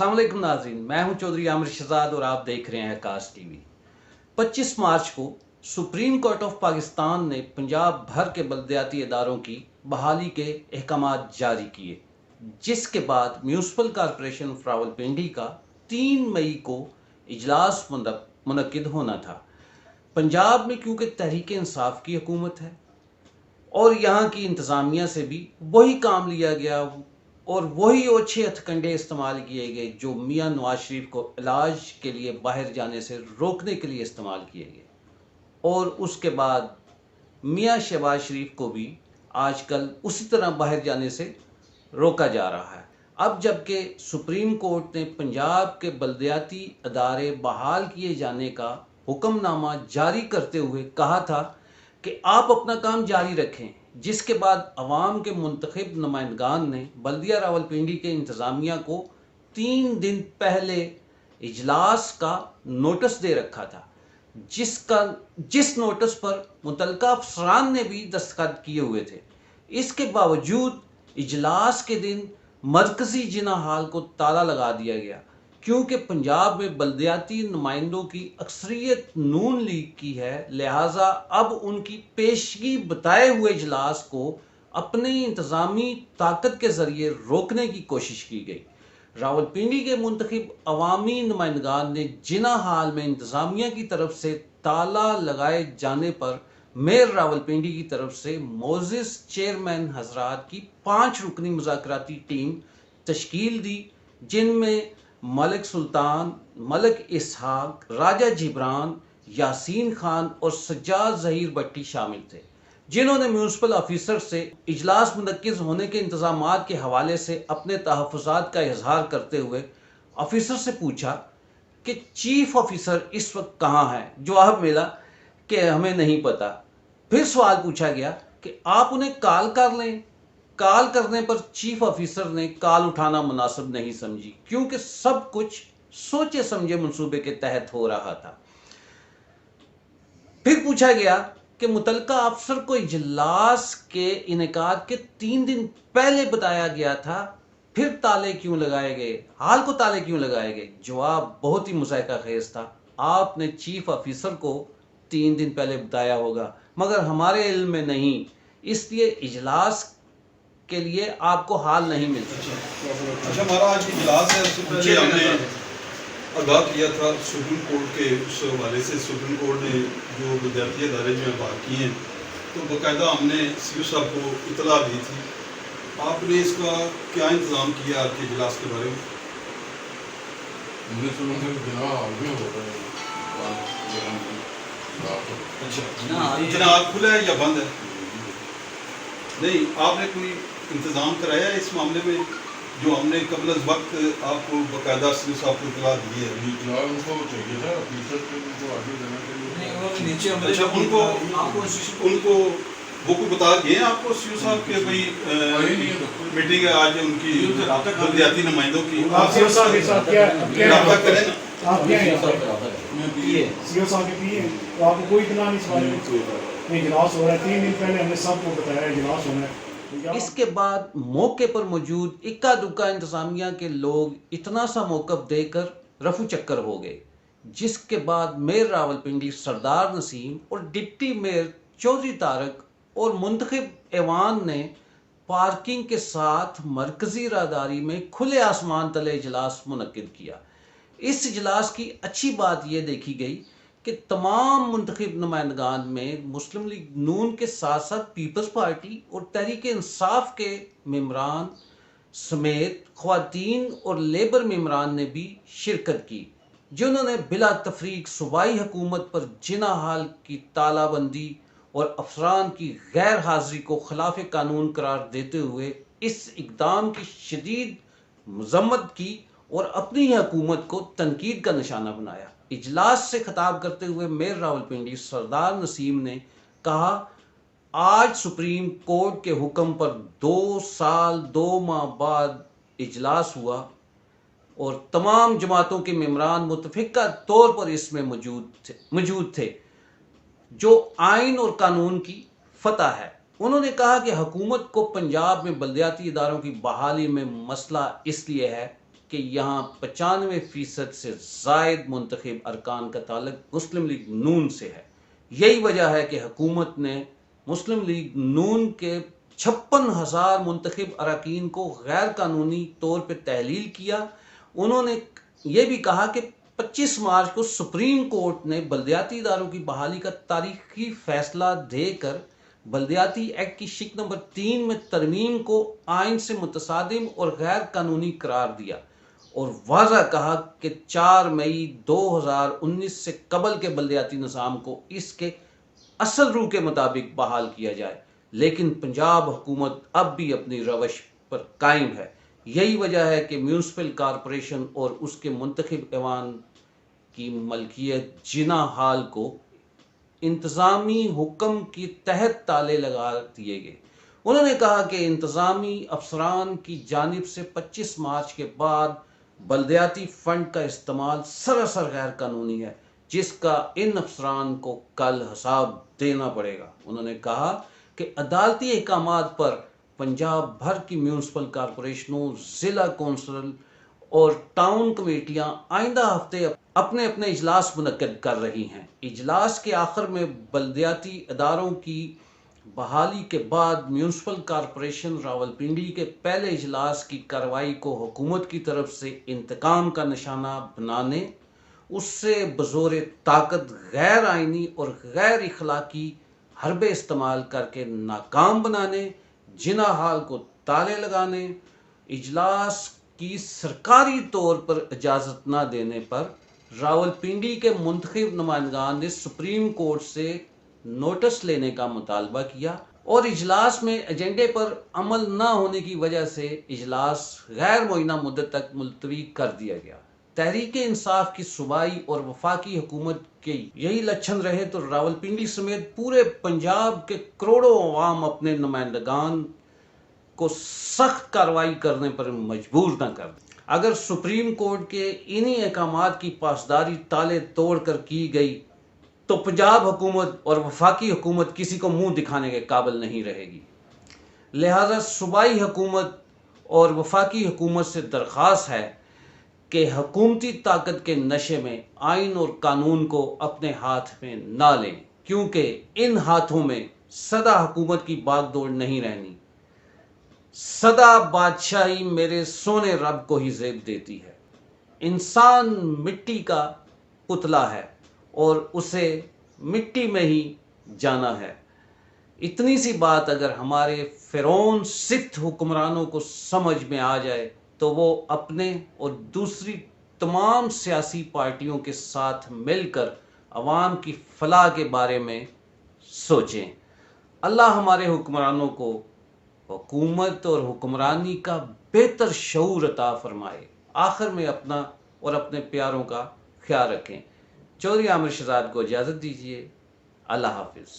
अस्सलाम वालेकुम नाज़रीन, मैं हूं चौधरी आमिर शहजाद और आप देख रहे हैं कास्ट टीवी। 25 मार्च को सुप्रीम कोर्ट ऑफ पाकिस्तान ने पंजाब भर के बल्दियाती इदारों की बहाली के अहकामात जारी किए, जिसके बाद म्यूनसिपल कॉरपोरेशन ऑफ रावलपिंडी का 3 मई को इजलास मुनक्किद होना था। पंजाब में क्योंकि तहरीक इंसाफ की हुकूमत है और यहाँ की इंतज़ामिया से भी वही काम लिया गया और वही ओछे हथकंडे इस्तेमाल किए गए जो मियाँ नवाज शरीफ को इलाज के लिए बाहर जाने से रोकने के लिए इस्तेमाल किए गए, और उसके बाद मियाँ शहबाज शरीफ को भी आजकल उसी तरह बाहर जाने से रोका जा रहा है। अब जबकि सुप्रीम कोर्ट ने पंजाब के बल्दियाती अदारे बहाल किए जाने का हुक्मनामा जारी करते हुए कहा था कि आप अपना काम जारी रखें, जिसके बाद अवाम के मुंतखब नुमाइंदगान ने बल्दिया रावलपिंडी के इंतज़ामिया को 3 दिन पहले इजलास का नोटिस दे रखा था, जिस नोटिस पर मुतल्लिका अफसरान ने भी दस्तखत किए हुए थे। इसके बावजूद इजलास के दिन मरकज़ी जिना हाल को ताला लगा दिया गया, क्योंकि पंजाब में बल्दियाती नुमाइंदों की अक्सरियत नून लीग की है, लिहाजा अब उनकी पेशगी बताए हुए इजलास को अपनी इंतज़ामी ताकत के ज़रिए रोकने की कोशिश की गई। रावलपिंडी के मुंतखब अवामी नुमाइंदगान ने जिना हाल में इंतज़ामिया की तरफ से ताला लगाए जाने पर मेयर रावलपिंडी की तरफ से मोजिस चेयरमैन हजरात की 5 रुकनी मुज़ाकराती टीम तश्कील दी, जिनमें मलिक सुल्तान, मलिक इसहाक, राजा जिब्रान, यासीन खान और सज्जाद ज़हीर भट्टी शामिल थे, जिन्होंने म्यूनसिपल ऑफिसर से इजलास मुनक्किद होने के इंतज़ामात के हवाले से अपने तहफ़्फ़ुज़ात का इजहार करते हुए ऑफिसर से पूछा कि चीफ ऑफिसर इस वक्त कहाँ है। जवाब मिला कि हमें नहीं पता। फिर सवाल पूछा गया कि आप उन्हें कॉल कर लें। कॉल करने पर चीफ ऑफिसर ने कॉल उठाना मुनासिब नहीं समझी, क्योंकि सब कुछ सोचे समझे मंसूबे के तहत हो रहा था। फिर पूछा गया कि मुतल्लिका अफसर को इजलास के इनेकाद के 3 दिन पहले बताया गया था, फिर ताले क्यों लगाए गए, हाल को ताले क्यों लगाए गए। जवाब बहुत ही मुज़ाहिका खेज था, आपने चीफ ऑफिसर को 3 दिन पहले बताया होगा, मगर हमारे इल्म में नहीं, इसलिए इजलास के लिए आपको हाल नहीं मिल सकता। अच्छा, हमारा आज इजलास है, उससे पहले हमने आगाह किया था सुप्रीम कोर्ट के उस हवाले से। सुप्रीम कोर्ट ने जो विद्यार्थी अदारे जो बात की हैं, तो बाकायदा हमने सीओ साहब को इतला दी थी। आपने इसका क्या इंतज़ाम किया आपके इजलास के बारे में? अच्छा, जनाब खुला है या बंद है? नहीं, आपने कोई इंतज़ाम कराया है इस मामले में जो हमने कबल वक्त आपको बाकायदा सीओ साहब को इतला दी है? उनको चाहिए था ऑफिसर को आगे देने के लिए। नीचे अच्छा, उनको वो को बता गए आपको सीओ साहब के भाई मीटिंग है आज उनकी बल्दियाती नुमाइंदों की? आप सीओ साहब के साथ क्या रब्ता करें ना, आप क्या सीओ साहब के पिए, तो आपको कोई इतना नहीं सवाल इजलास हो रहा है। 3 दिन पहले हमने सबको बताया इजलास होना है। इसके बाद मौके पर मौजूद इक्का दुक्का इंतज़ामिया के लोग इतना सा मौक़िफ़ देकर रफू चक्कर हो गए, जिसके बाद मेयर रावलपिंडी सरदार नसीम और डिप्टी मेयर चौधरी तारक और मुंतखब ऐवान ने पार्किंग के साथ मरकज़ी राहदारी में खुले आसमान तले इजलास मुनक्किद किया। इस इजलास की अच्छी बात यह देखी गई कि तमाम मुंतखब नुमाइंदगान में मुस्लिम लीग नून के साथ साथ पीपल्स पार्टी और तहरीक इंसाफ के मेम्बरान समेत ख्वातीन और लेबर मेम्बरान ने भी शिरकत की, जिन्होंने बिला तफरीक सूबाई हुकूमत पर जिना हाल की तालाबंदी और अफसरान की गैर हाजिरी को खिलाफ कानून करार देते हुए इस इकदाम की शदीद मजम्मत की और अपनी ही हुकूमत को तनकीद का निशाना बनाया। इजलास से खिताब करते हुए मेयर रावलपिंडी सरदार नसीम ने कहा, आज सुप्रीम कोर्ट के हुक्म पर 2 साल 2 माह बाद इजलास हुआ और तमाम जमातों के मेम्बरान मुतफिका तौर पर इसमें मौजूद थे, जो आइन और कानून की फतह है। उन्होंने कहा कि हुकूमत को पंजाब में बल्दियाती इदारों की बहाली में मसला इसलिए है کہ یہاں 95% سے زائد منتخب ارکان کا تعلق مسلم لیگ نون سے ہے۔ یہی وجہ ہے کہ حکومت نے مسلم لیگ نون کے 56,000 منتخب اراکین کو غیر قانونی طور پہ تحلیل کیا۔ انہوں نے یہ بھی کہا کہ 25 مارچ کو سپریم کورٹ نے بلدیاتی اداروں کی بحالی کا تاریخی فیصلہ دے کر بلدیاتی ایکٹ کی شق نمبر 3 میں ترمیم کو آئین سے متصادم اور غیر قانونی قرار دیا اور واضح کہا کہ 4 مئی 2019 سے قبل کے بلدیاتی نظام کو اس کے اصل روح کے مطابق بحال کیا جائے، لیکن پنجاب حکومت اب بھی اپنی روش پر قائم ہے۔ یہی وجہ ہے کہ میونسپل کارپوریشن اور اس کے منتخب ایوان کی ملکیت جناح ہال کو انتظامی حکم کے تحت تالے لگا دیے گئے۔ انہوں نے کہا کہ انتظامی افسران کی جانب سے 25 مارچ کے بعد بلدیاتی فنڈ کا استعمال سراسر غیر قانونی ہے، جس کا ان افسران کو کل حساب دینا پڑے گا۔ انہوں نے کہا کہ عدالتی احکامات پر پنجاب بھر کی میونسپل کارپوریشنوں، ضلع کونسل اور ٹاؤن کمیٹیاں آئندہ ہفتے اپنے اپنے اجلاس منعقد کر رہی ہیں۔ اجلاس کے آخر میں بلدیاتی اداروں کی بحالی کے بعد میونسپل کارپوریشن راولپنڈی کے پہلے اجلاس کی کارروائی کو حکومت کی طرف سے انتقام کا نشانہ بنانے، اس سے بزور طاقت غیر آئینی اور غیر اخلاقی حربے استعمال کر کے ناکام بنانے، جناح ہال کو تالے لگانے، اجلاس کی سرکاری طور پر اجازت نہ دینے پر راولپنڈی کے منتخب نمائندگان نے سپریم کورٹ سے نوٹس لینے کا مطالبہ کیا اور اجلاس میں ایجنڈے پر عمل نہ ہونے کی وجہ سے اجلاس غیر معینہ مدت تک ملتوی کر دیا گیا۔ تحریک انصاف کی صوبائی اور وفاقی حکومت کے یہی لچھن رہے تو راولپنڈی سمیت پورے پنجاب کے کروڑوں عوام اپنے نمائندگان کو سخت کارروائی کرنے پر مجبور نہ کر دیں۔ اگر سپریم کورٹ کے انہی احکامات کی پاسداری تالے توڑ کر کی گئی تو پنجاب حکومت اور وفاقی حکومت کسی کو منہ دکھانے کے قابل نہیں رہے گی۔ لہذا صوبائی حکومت اور وفاقی حکومت سے درخواست ہے کہ حکومتی طاقت کے نشے میں آئین اور قانون کو اپنے ہاتھ میں نہ لیں، کیونکہ ان ہاتھوں میں سدا حکومت کی باغ دوڑ نہیں رہنی۔ سدا بادشاہی میرے سونے رب کو ہی زیب دیتی ہے۔ انسان مٹی کا پتلا ہے اور اسے مٹی میں ہی جانا ہے۔ اتنی سی بات اگر ہمارے فرعون سخت حکمرانوں کو سمجھ میں آ جائے تو وہ اپنے اور دوسری تمام سیاسی پارٹیوں کے ساتھ مل کر عوام کی فلاح کے بارے میں سوچیں۔ اللہ ہمارے حکمرانوں کو حکومت اور حکمرانی کا بہتر شعور عطا فرمائے۔ آخر میں اپنا اور اپنے پیاروں کا خیال رکھیں۔ چودھری عامر شہزاد کو اجازت دیجیے۔ اللہ حافظ۔